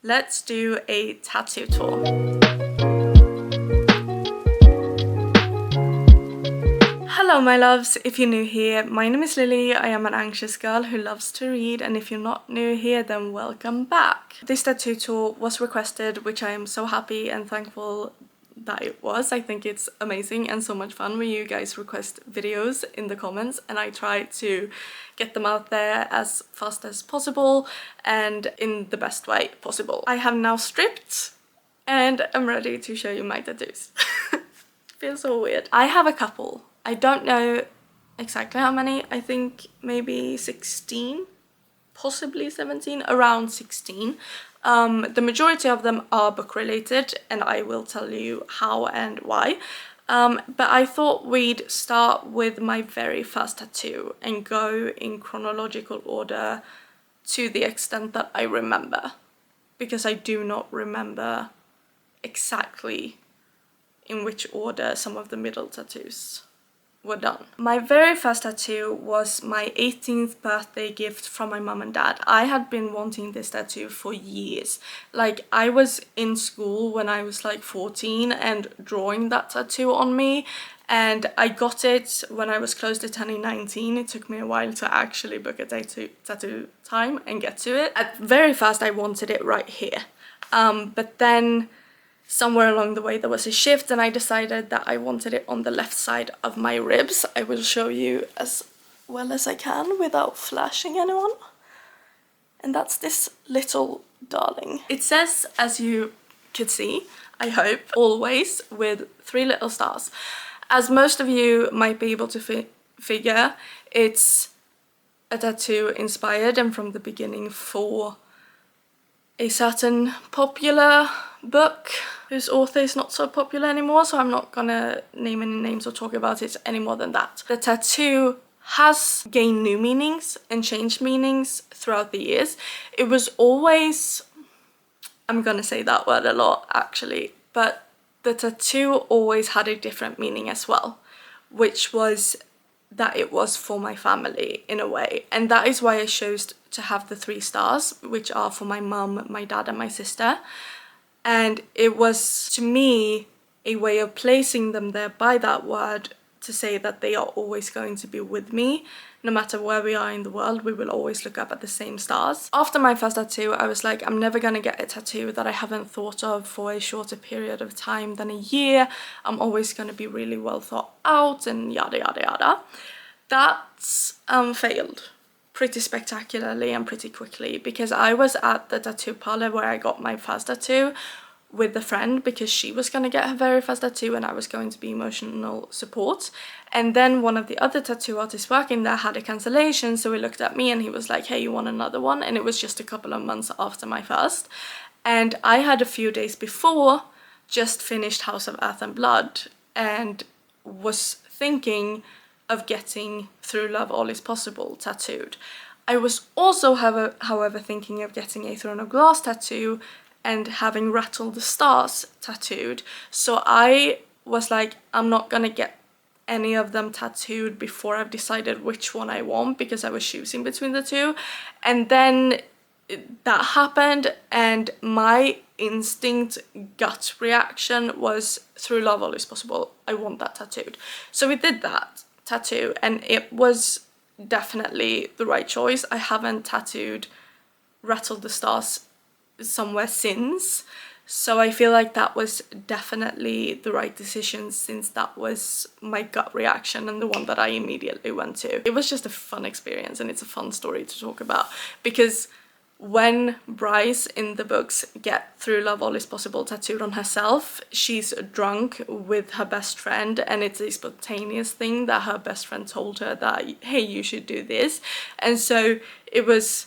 Let's do a tattoo tour. Hello my loves, if you're new here, my name is Lily. I am an anxious girl who loves to read, and if you're not new here, then welcome back. This tattoo tour was requested, which I am so happy and thankful that it was. I think it's amazing and so much fun when you guys request videos in the comments, and I try to get them out there as fast as possible and in the best way possible. I have now stripped and I'm ready to show you my tattoos. Feels so weird. I have a couple. I don't know exactly how many. I think maybe 16, possibly 17, around 16. The majority of them are book related, and I will tell you how and why. But I thought we'd start with my very first tattoo and go in chronological order to the extent that I remember, because I do not remember exactly in which order some of the middle tattoos were done. My very first tattoo was my 18th birthday gift from my mum and dad. I had been wanting this tattoo for years. Like, I was in school when I was like 14 and drawing that tattoo on me, and I got it when I was close to turning 19. It took me a while to actually book a tattoo time and get to it. At very first I wanted it right here, but then somewhere along the way there was a shift and I decided that I wanted it on the left side of my ribs. I will show you as well as I can without flashing anyone. And that's this little darling. It says, as you could see, I hope, always, with 3 little stars. As most of you might be able to figure, it's a tattoo inspired and from the beginning for a certain popular book whose author is not so popular anymore, so I'm not gonna name any names or talk about it any more than that. The tattoo has gained new meanings and changed meanings throughout the years. It was always, I'm gonna say that word a lot actually, but the tattoo always had a different meaning as well, which was that it was for my family in a way. And that is why I chose to have the 3 stars, which are for my mum, my dad and my sister. And it was, to me, a way of placing them there by that word to say that they are always going to be with me. No matter where we are in the world, we will always look up at the same stars. After my first tattoo, I was like, I'm never gonna get a tattoo that I haven't thought of for a shorter period of time than a year. I'm always gonna be really well thought out and yada yada yada. That's failed pretty spectacularly and pretty quickly, because I was at the tattoo parlor where I got my first tattoo with a friend because she was going to get her very first tattoo and I was going to be emotional support. And then one of the other tattoo artists working there had a cancellation, so he looked at me and he was like, hey, you want another one? And it was just a couple of months after my first, and I had a few days before just finished House of Earth and Blood and was thinking of getting Through Love All Is Possible tattooed. I was also however thinking of getting a Throne of Glass tattoo and having Rattle the Stars tattooed. So I was like, I'm not gonna get any of them tattooed before I've decided which one I want, because I was choosing between the 2. And then that happened and my instinct gut reaction was Through Love All Is Possible. I want that tattooed. So we did that tattoo and it was definitely the right choice. I haven't tattooed Rattle the Stars somewhere since, so I feel like that was definitely the right decision, since that was my gut reaction and the one that I immediately went to. It was just a fun experience and it's a fun story to talk about, because when Bryce in the books get Through Love All Is Possible tattooed on herself, she's drunk with her best friend and it's a spontaneous thing that her best friend told her that, hey, you should do this. And so it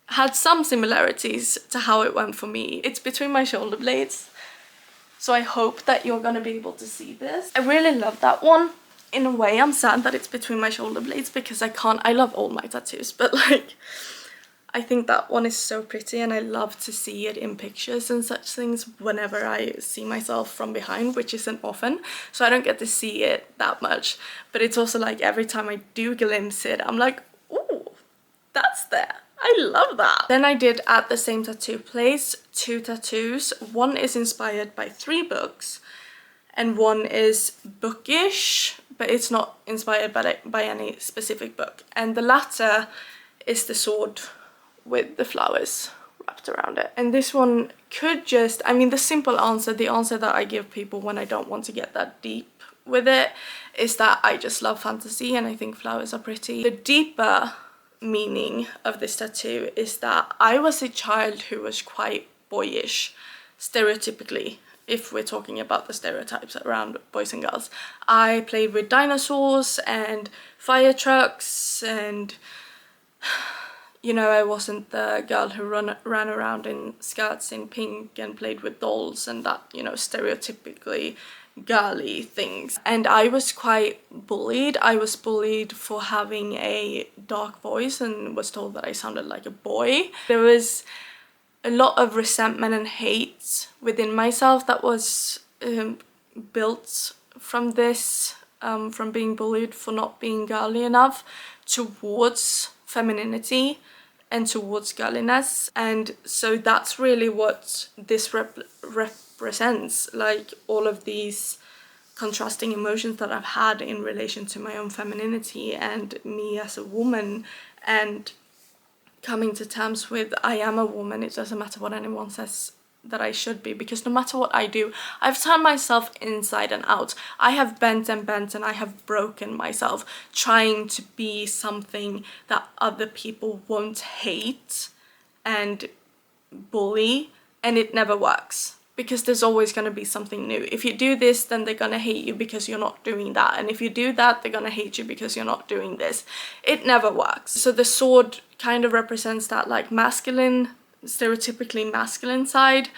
had some similarities to how it went for me. It's between my shoulder blades, so I hope that you're gonna be able to see this. I really love that one. In a way, I'm sad that it's between my shoulder blades because I love all my tattoos, but like, I think that one is so pretty and I love to see it in pictures and such things whenever I see myself from behind, which isn't often, so I don't get to see it that much. But it's also like every time I do glimpse it, I'm like, ooh, that's there. I love that. Then I did at the same tattoo place 2 tattoos. One is inspired by 3 books and one is Bookish, but it's not inspired by any specific book. And the latter is the sword with the flowers wrapped around it. And this one could just, I mean, the simple answer, the answer that I give people when I don't want to get that deep with it, is that I just love fantasy and I think flowers are pretty. The deeper meaning of this tattoo is that I was a child who was quite boyish, stereotypically, if we're talking about the stereotypes around boys and girls. I played with dinosaurs and fire trucks and, you know, I wasn't the girl who ran around in skirts in pink and played with dolls and that, you know, stereotypically girly things. And I was quite bullied. I was bullied for having a dark voice and was told that I sounded like a boy. There was a lot of resentment and hate within myself that was built from this, from being bullied for not being girly enough, towards femininity and towards girliness. And so that's really what this represents, like all of these contrasting emotions that I've had in relation to my own femininity and me as a woman, and coming to terms with I am a woman. It doesn't matter what anyone says that I should be, because no matter what I do, I've turned myself inside and out. I have bent and bent and I have broken myself trying to be something that other people won't hate and bully, and it never works, because there's always going to be something new. If you do this, then they're going to hate you because you're not doing that, and if you do that, they're going to hate you because you're not doing this. It never works. So the sword kind of represents that, like, masculine, stereotypically masculine side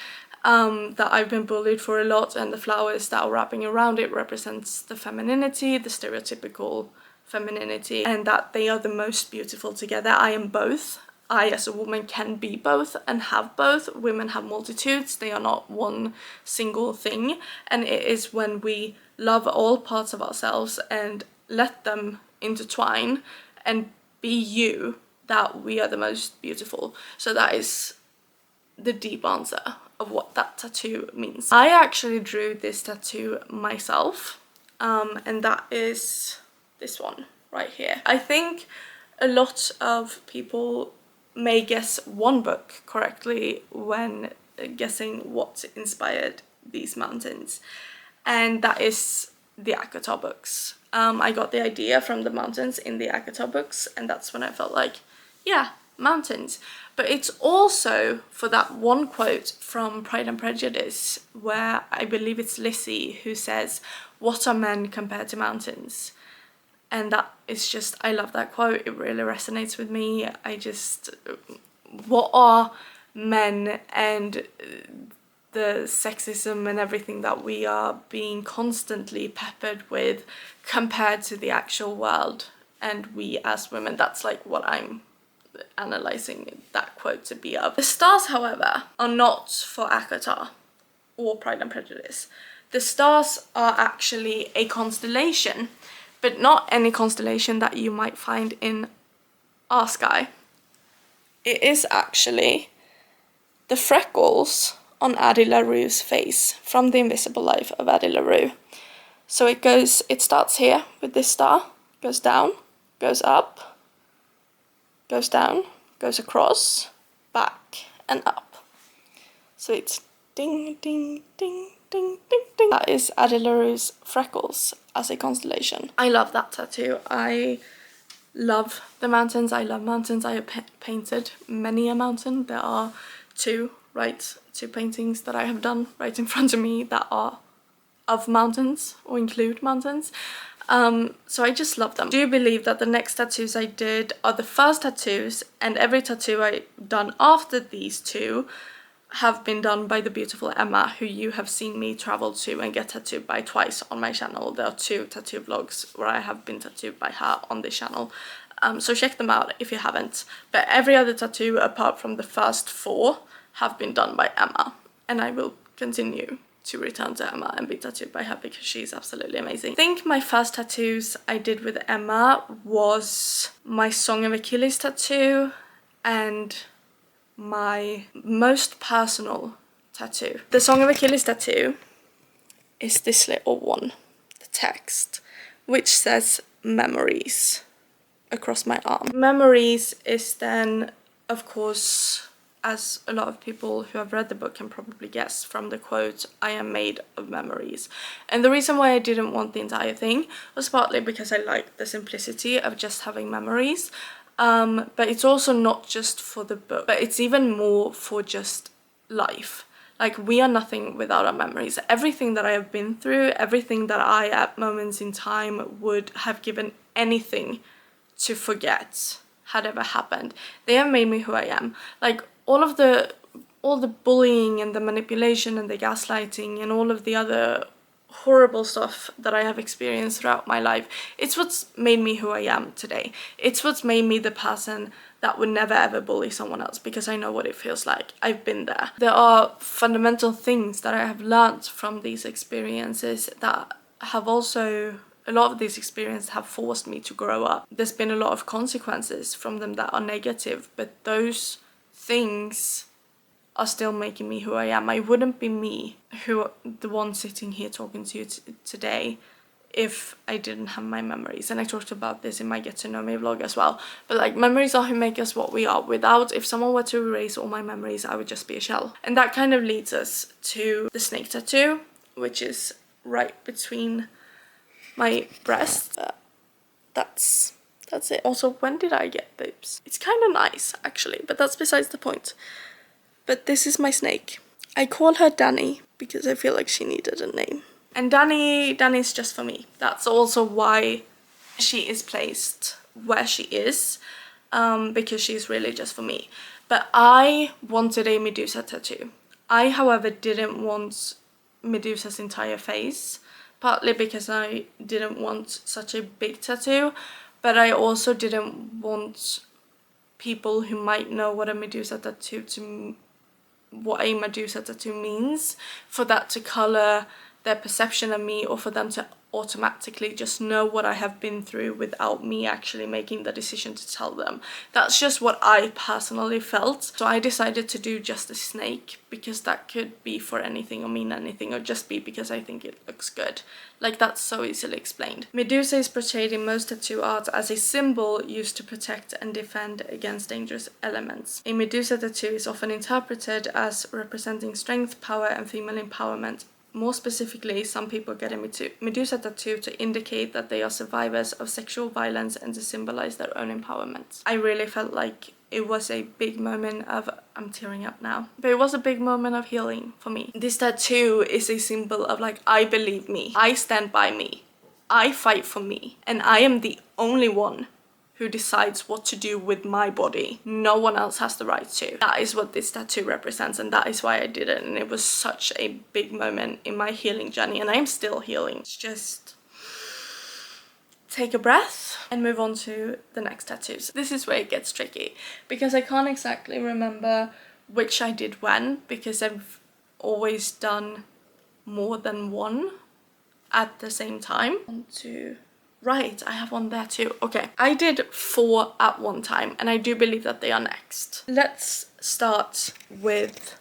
that I've been bullied for a lot, and the flowers that are wrapping around it represents the femininity, the stereotypical femininity, and that they are the most beautiful together. I am both. I as a woman can be both and have both. Women have multitudes, they are not one single thing, and it is when we love all parts of ourselves and let them intertwine and be you that we are the most beautiful. So that is the deep answer of what that tattoo means. I actually drew this tattoo myself, and that is this one right here. I think a lot of people may guess one book correctly when guessing what inspired these mountains, and that is the ACOTAR books. I got the idea from the mountains in the ACOTAR books, and that's when I felt like, yeah, mountains. But it's also for that one quote from Pride and Prejudice where I believe it's Lizzie who says, "What are men compared to mountains?" And that is just, I love that quote. It really resonates with me. What are men and the sexism and everything that we are being constantly peppered with compared to the actual world and we as women? That's like what I'm analysing that quote to be of. The stars, however, are not for ACOTAR or Pride and Prejudice. The stars are actually a constellation, but not any constellation that you might find in our sky. It is actually the freckles on Addie LaRue's face from The Invisible Life of Addie LaRue. So it starts here with this star, goes down, goes up, goes down, goes across, back and up. So it's ding, ding, ding, ding, ding, ding. That is Addie LaRue's freckles as a constellation. I love that tattoo. I love the mountains. I love mountains. I have painted many a mountain. There are two paintings that I have done right in front of me that are of mountains or include mountains. So I just love them. I do believe that the next tattoos I did are the first tattoos, and every tattoo I've done after these two have been done by the beautiful Emma, who you have seen me travel to and get tattooed by twice on my channel. There are 2 tattoo vlogs where I have been tattooed by her on this channel. So check them out if you haven't. But every other tattoo apart from the first 4 have been done by Emma, and I will continue to return to Emma and be tattooed by her because she's absolutely amazing. I think my first tattoos I did with Emma was my Song of Achilles tattoo and my most personal tattoo. The Song of Achilles tattoo is this little one, the text, which says memories across my arm. Memories is then, of course, as a lot of people who have read the book can probably guess from the quote, I am made of memories. And the reason why I didn't want the entire thing was partly because I like the simplicity of just having memories. But it's also not just for the book, but it's even more for just life. Like, we are nothing without our memories. Everything that I have been through, everything that I at moments in time would have given anything to forget had ever happened, they have made me who I am. Like, all the bullying and the manipulation and the gaslighting and all of the other horrible stuff that I have experienced throughout my life, it's what's made me who I am today. It's what's made me the person that would never ever bully someone else, because I know what it feels like. I've been there. There are fundamental things that I have learned from these experiences that have also, a lot of these experiences have forced me to grow up. There's been a lot of consequences from them that are negative, but those things are still making me who I am. I wouldn't be me, the one sitting here talking to you today, if I didn't have my memories. And I talked about this in my Get to Know Me vlog as well. But like, memories are who make us what we are. Without, if someone were to erase all my memories, I would just be a shell. And that kind of leads us to the snake tattoo, which is right between my breast. That's it. Also, when did I get boobs? It's kind of nice, actually, but that's besides the point. But this is my snake. I call her Danny because I feel like she needed a name. And Danny's just for me. That's also why she is placed where she is, because she's really just for me. But I wanted a Medusa tattoo. I, however, didn't want Medusa's entire face, partly because I didn't want such a big tattoo, but I also didn't want people who might know what a Medusa tattoo means, for that to color their perception of me, or for them to automatically just know what I have been through without me actually making the decision to tell them. That's just what I personally felt. So I decided to do just a snake, because that could be for anything or mean anything, or just be because I think it looks good. Like, that's so easily explained. Medusa is portrayed in most tattoo art as a symbol used to protect and defend against dangerous elements. A Medusa tattoo is often interpreted as representing strength, power, and female empowerment. More specifically, some people get a Medusa tattoo to indicate that they are survivors of sexual violence and to symbolize their own empowerment. I really felt like it was a big moment of, I'm tearing up now, but it was a big moment of healing for me. This tattoo is a symbol of, like, I believe me, I stand by me, I fight for me, and I am the only one who decides what to do with my body. No one else has the right to. That is what this tattoo represents, and that is why I did it. And it was such a big moment in my healing journey, and I am still healing. It's just take a breath and move on to the next tattoos. This is where it gets tricky, because I can't exactly remember which I did when, because I've always done more than one at the same time. 1, 2, right, I have one there too. Okay, I did 4 at one time, and I do believe that they are next. Let's start with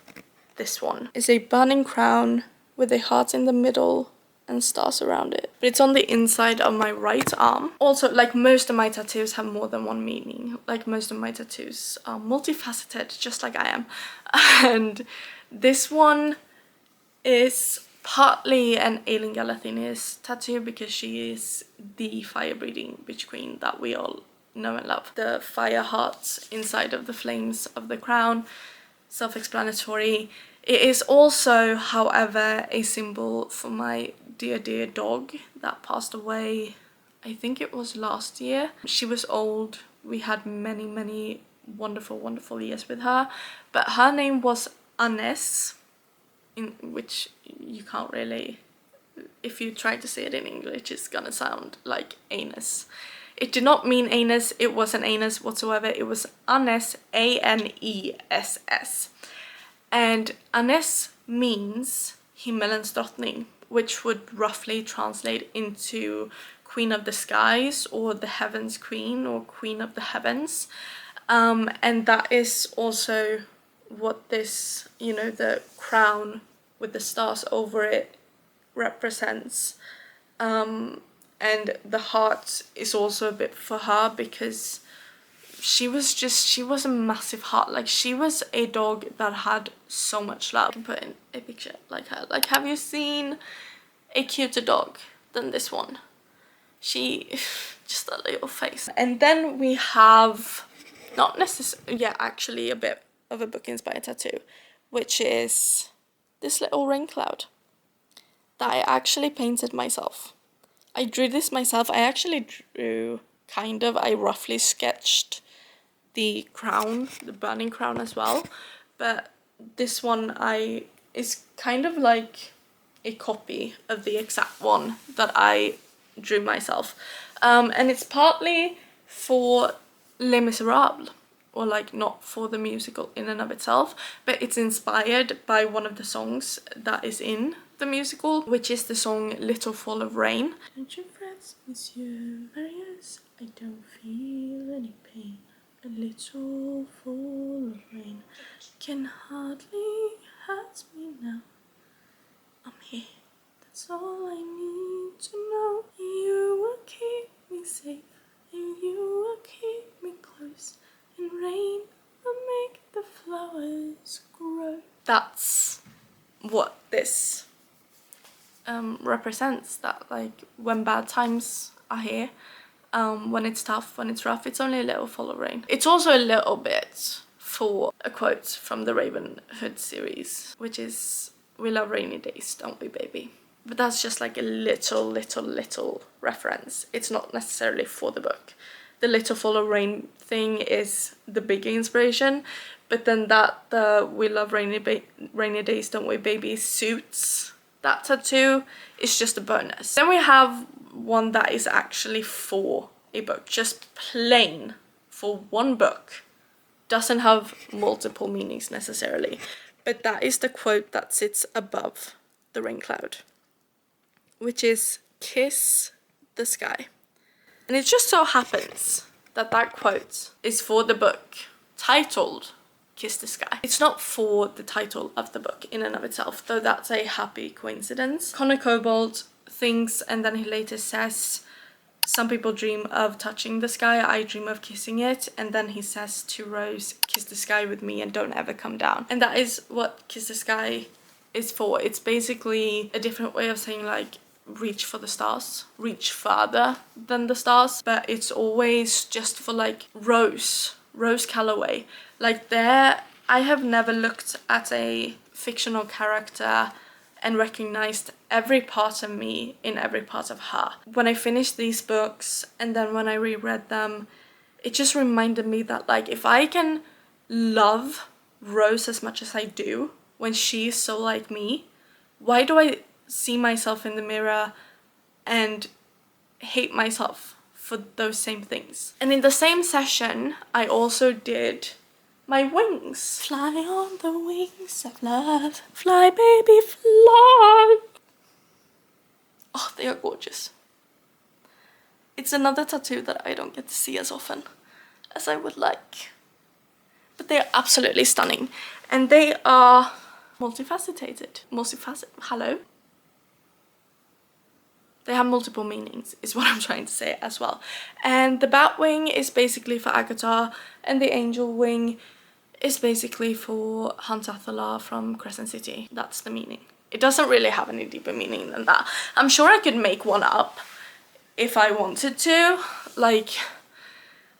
this one. It's a burning crown with a heart in the middle and stars around it. But it's on the inside of my right arm. Also, like, most of my tattoos have more than one meaning. Like, most of my tattoos are multifaceted, just like I am. And this one is partly an Aileen Galathynius tattoo, because she is the fire-breathing witch queen that we all know and love. The fire hearts inside of the flames of the crown, self-explanatory. It is also, however, a symbol for my dear dog that passed away, I think it was last year. She was old. We had many wonderful years with her, but her name was Annes, in which you can't really, if you try to say it in English, it's gonna sound like anus. It did not mean anus, it wasn't anus whatsoever, it was Annes, A-N-E-S-S. And Annes means himmelens drottning, which would roughly translate into Queen of the Skies, or the Heavens Queen, or Queen of the Heavens. And that is also what this, you know, the crown with the stars over it represents. And the heart is also a bit for her, because she was a massive heart. Like, she was a dog that had so much love. I can put in a picture like her. Like, have you seen a cuter dog than this one? She, just a little face. And then we have, not necessarily, yeah, actually a bit of a book inspired tattoo, which is this little Raincloud that I actually painted myself. I drew this myself. I actually drew I roughly sketched the crown, the burning crown as well, but this one is kind of like a copy of the exact one that I drew myself. And it's partly for Les Miserables, or like not for the musical in and of itself, but it's inspired by one of the songs that is in the musical, which is the song Little Fall of Rain. Don't you fret, Monsieur Marius, I don't feel any pain. A little fall of rain can hardly hurt me now. I'm here, that's all I need to know. You will keep me safe, and you will keep me close, and rain will make the flowers grow. That's what this represents, that like when bad times are here, when it's tough, when it's rough, it's only a little fall of rain. It's also a little bit for a quote from the Raven Hood series, which is, "We love rainy days, don't we, baby?" But that's just like a little reference. It's not necessarily for the book. The little fall of rain thing is the bigger inspiration, but then that the "We love rainy days, don't we, baby" suits that tattoo is just a bonus. Then we have one that is actually for a book, just plain for one book. Doesn't have multiple meanings necessarily, but that is the quote that sits above the Raincloud, which is "Kiss the sky." And it just so happens that that quote is for the book titled Kiss the Sky. It's not for the title of the book in and of itself, though that's a happy coincidence. Connor Cobalt thinks, and then he later says, "Some people dream of touching the sky, I dream of kissing it." And then he says to Rose, "Kiss the sky with me and don't ever come down." And that is what Kiss the Sky is for. It's basically a different way of saying like reach for the stars, reach further than the stars, but it's always just for like Rose Calloway. Like, there, I have never looked at a fictional character and recognized every part of me in every part of her. When I finished these books and then when I reread them, it just reminded me that like, if I can love Rose as much as I do when she's so like me, why do I see myself in the mirror and hate myself for those same things? And in the same session, I also did my wings. Fly on the wings of love. Fly, baby, fly. Oh, they are gorgeous. It's another tattoo that I don't get to see as often as I would like. But they are absolutely stunning. And they are multifaceted. Hello? They have multiple meanings, is what I'm trying to say as well. And the bat wing is basically for Agatha, and the angel wing is basically for Hunt Athalar from Crescent City. That's the meaning. It doesn't really have any deeper meaning than that. I'm sure I could make one up if I wanted to. Like,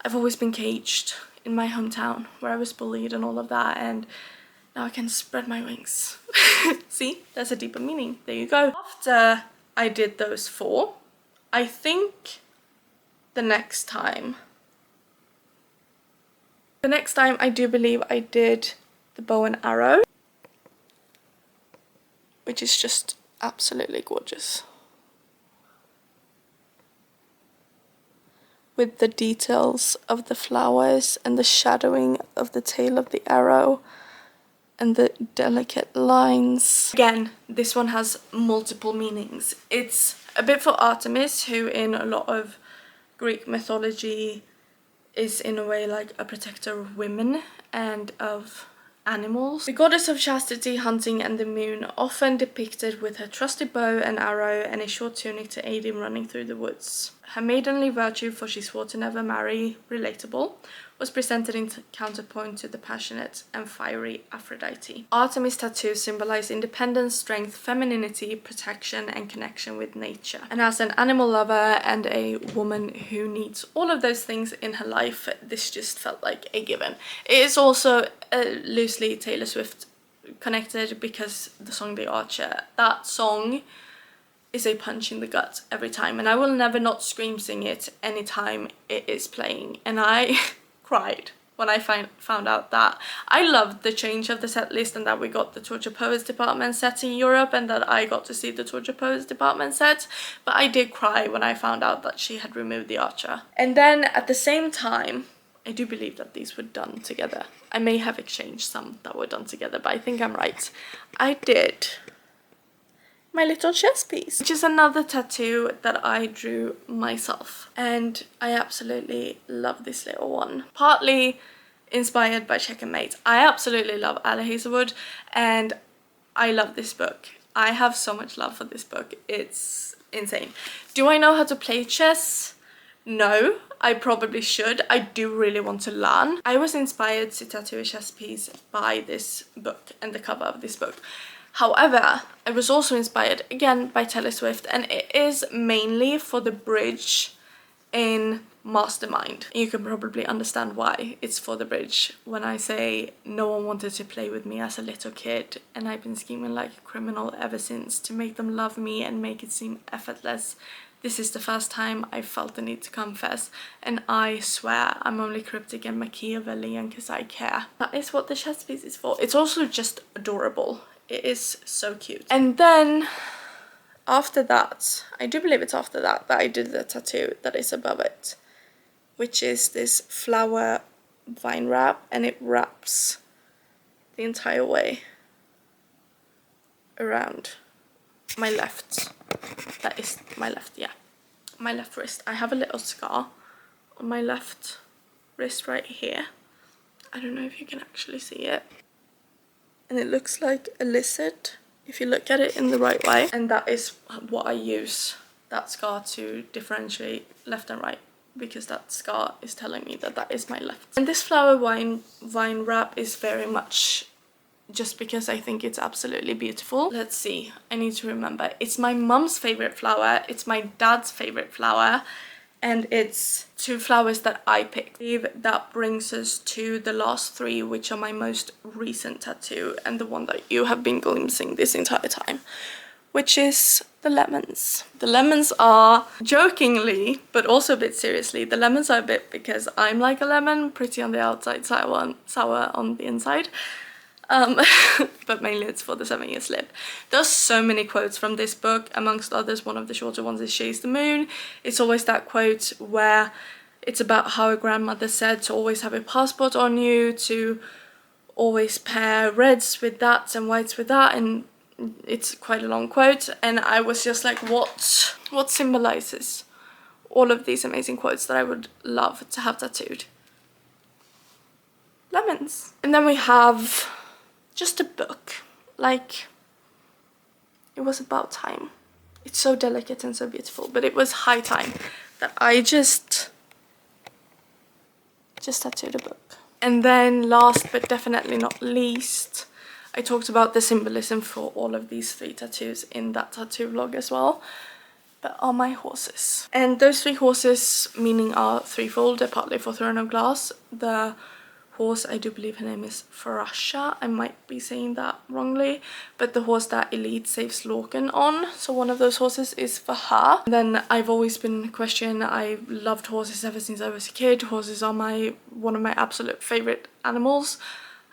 I've always been caged in my hometown where I was bullied and all of that, and now I can spread my wings. See, there's a deeper meaning. There you go. After I did those four, I think the next time I do believe I did the bow and arrow, which is just absolutely gorgeous, with the details of the flowers and the shadowing of the tail of the arrow and the delicate lines. Again, this one has multiple meanings. It's a bit for Artemis, who in a lot of Greek mythology is in a way like a protector of women and of animals. The goddess of chastity, hunting, and the moon, often depicted with her trusty bow and arrow and a short tunic to aid in running through the woods. Her maidenly virtue, for she swore to never marry, relatable, was presented in counterpoint to the passionate and fiery Aphrodite. Artemis tattoos symbolize independence, strength, femininity, protection, and connection with nature. And as an animal lover and a woman who needs all of those things in her life, this just felt like a given. It is also loosely Taylor Swift connected because the song The Archer, that song is a punch in the gut every time, and I will never not scream sing it anytime it is playing. And I cried when I found out that. I loved the change of the set list and that we got the Torture Poets department set in Europe and that I got to see the Torture Poets department set, but I did cry when I found out that she had removed The Archer. And then at the same time, I do believe that these were done together. I may have exchanged some that were done together, but I think I'm right. I did my little chest piece, which is another tattoo that I drew myself, and I absolutely love this little one. Partly inspired by Checkmate. I absolutely love Allie Hazelwood and I love this book. I have so much love for this book, it's insane. Do I know how to play chess? No, I probably should. I do really want to learn. I was inspired to tattoo a chess piece by this book and the cover of this book. However, I was also inspired again by Taylor Swift, and it is mainly for the bridge in Mastermind. You can probably understand why it's for the bridge when I say no one wanted to play with me as a little kid and I've been scheming like a criminal ever since to make them love me and make it seem effortless. This is the first time I felt the need to confess, and I swear I'm only cryptic and Machiavellian because I care. That is what the chess piece is for. It's also just adorable. It is so cute. And then after that, I do believe it's after that I did the tattoo that is above it, which is this flower vine wrap, and it wraps the entire way around my left. That is my left, yeah. My left wrist. I have a little scar on my left wrist right here. I don't know if you can actually see it. And it looks like a lizard if you look at it in the right way. And that is what I use that scar to differentiate left and right, because that scar is telling me that that is my left. And this flower vine wrap is very much just because I think it's absolutely beautiful. Let's see, I need to remember. It's my mum's favorite flower, it's my dad's favorite flower, and it's two flowers that I picked. That brings us to the last three, which are my most recent tattoo and the one that you have been glimpsing this entire time, which is the lemons. The lemons are, jokingly but also a bit seriously, the lemons are a bit because I'm like a lemon, pretty on the outside, sour on the inside. But mainly it's for the 7-year slip. There's so many quotes from this book. Amongst others, one of the shorter ones is Chase the Moon. It's always that quote where it's about how a grandmother said to always have a passport on you, to always pair reds with that and whites with that, and it's quite a long quote, and I was just like, what symbolizes all of these amazing quotes that I would love to have tattooed? Lemons. And then we have just a book, like, it was about time. It's so delicate and so beautiful, but it was high time that I just tattooed a book. And then last but definitely not least, I talked about the symbolism for all of these 3 tattoos in that tattoo vlog as well, but are my horses. And those 3 horses meaning are threefold. They're partly for Throne of Glass. The horse, I do believe her name is Farasha, I might be saying that wrongly, but the horse that Elite saves Lorcan on, so one of those horses is for her. And then I've always been questioned, I loved horses ever since I was a kid. Horses are one of my absolute favorite animals,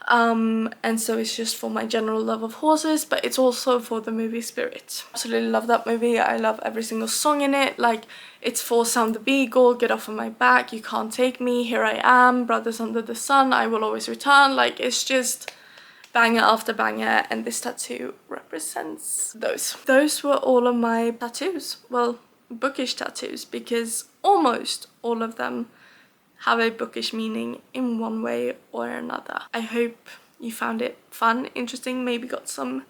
and so it's just for my general love of horses, but it's also for the movie Spirit. Absolutely love that movie. I love every single song in it. Like, it's for Sound the Beagle, Get Off of My Back, You Can't Take Me, Here I Am, Brothers Under the Sun, I Will Always Return. Like, it's just banger after banger, and this tattoo represents those. Those were all of my tattoos. Well, bookish tattoos, because almost all of them have a bookish meaning in one way or another. I hope you found it fun, interesting, maybe got some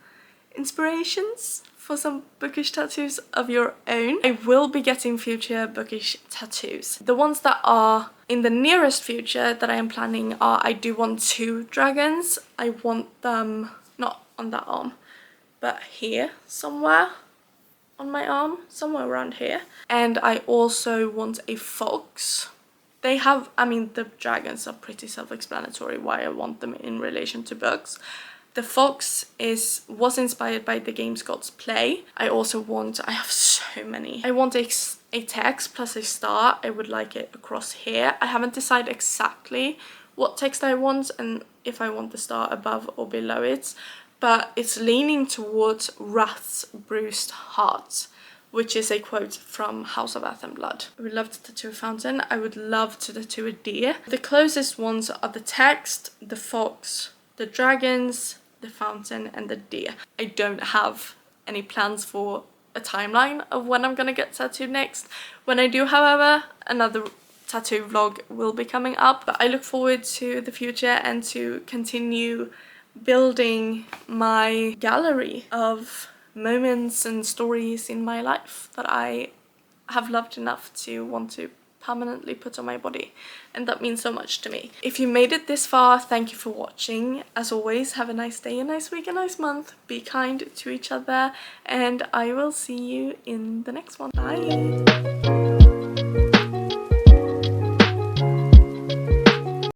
inspirations for some bookish tattoos of your own. I will be getting future bookish tattoos. The ones that are in the nearest future that I am planning are, I do want 2 dragons. I want them not on that arm, but here somewhere on my arm, somewhere around here. And I also want a fox. They have, I mean, the dragons are pretty self-explanatory why I want them in relation to books. The fox was inspired by the game Scott's Play. I also want, I have so many. I want a text plus a star. I would like it across here. I haven't decided exactly what text I want and if I want the star above or below it, but it's leaning towards Wrath's Bruised Heart, which is a quote from House of Earth and Blood. I would love to tattoo a fountain. I would love to tattoo a deer. The closest ones are the text, the fox, the dragons, the fountain, and the deer. I don't have any plans for a timeline of when I'm gonna get tattooed next. When I do, however, another tattoo vlog will be coming up. But I look forward to the future and to continue building my gallery of moments and stories in my life that I have loved enough to want to permanently put on my body, and that means so much to me. If you made it this far, thank you for watching. As always, have a nice day, a nice week, a nice month. Be kind to each other, and I will see you in the next one. Bye!